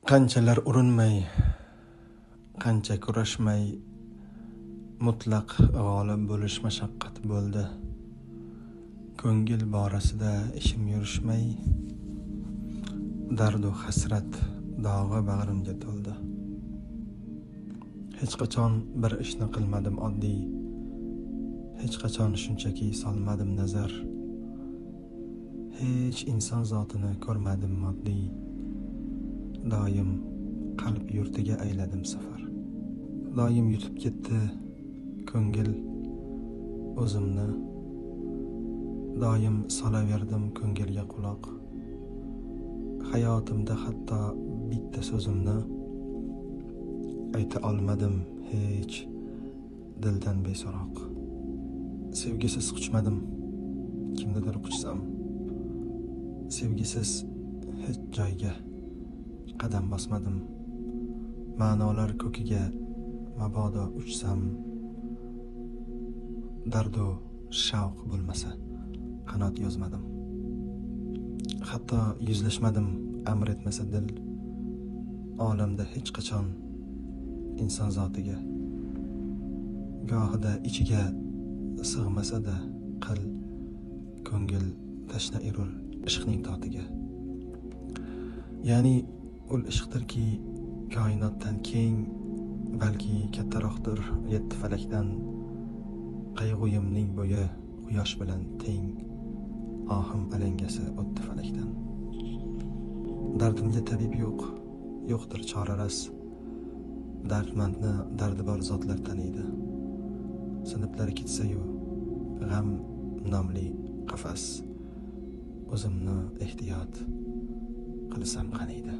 Qanchalar urinmay, qancha kurashmay, mutlaq g'olib bo'lish mashaqqat bo'ldi. Ko'ngil borasida ishim yurishmay, dardu hasrat dog'i bag'rimga to'ldi. Hech qachon bir ishni qilmadim oddiy, hech qachon shunchaki solmadim nazar. Hech inson zotini ko'rmadim moddiy, doim qalb yurtiga ayladim safar. Doim yutib ketdi ko'ngil o'zimni, doim solaverdim ko'ngilga quloq. Hayotimda hatto bitta so'zimni ayta olmadim hech dildan beso'roq. Sevgisiz quchmadim, kimnidir quchsam, sevgisiz hech joyga qadam bosmadim. Ma'nolar ko'kiga mabodo uchsam, dardu shavq bo'lmasa qanot yozmadim. Hatto yuzlashmadim amr etmasa dil, olamda hech qachon inson zotiga. Gohida ichiga sig'masa-da qil ko'ngil tashna irul ishqning totiga. Ya'ni ul ishqdirki koinotdan keng, balki kattaroqdir yetti falakdan. Qayg'uyimning bo'yi quyosh bilan teng, ohim alangasi o'tdi falakdan. Dardimga tabib yo'q, yo'qdir choraras. Dardmandni dardi bor zotlar taniydi. Siniplari ketsa-yu g'am nomli qafas, o'zimni ehtiyot qilsam qaniydi.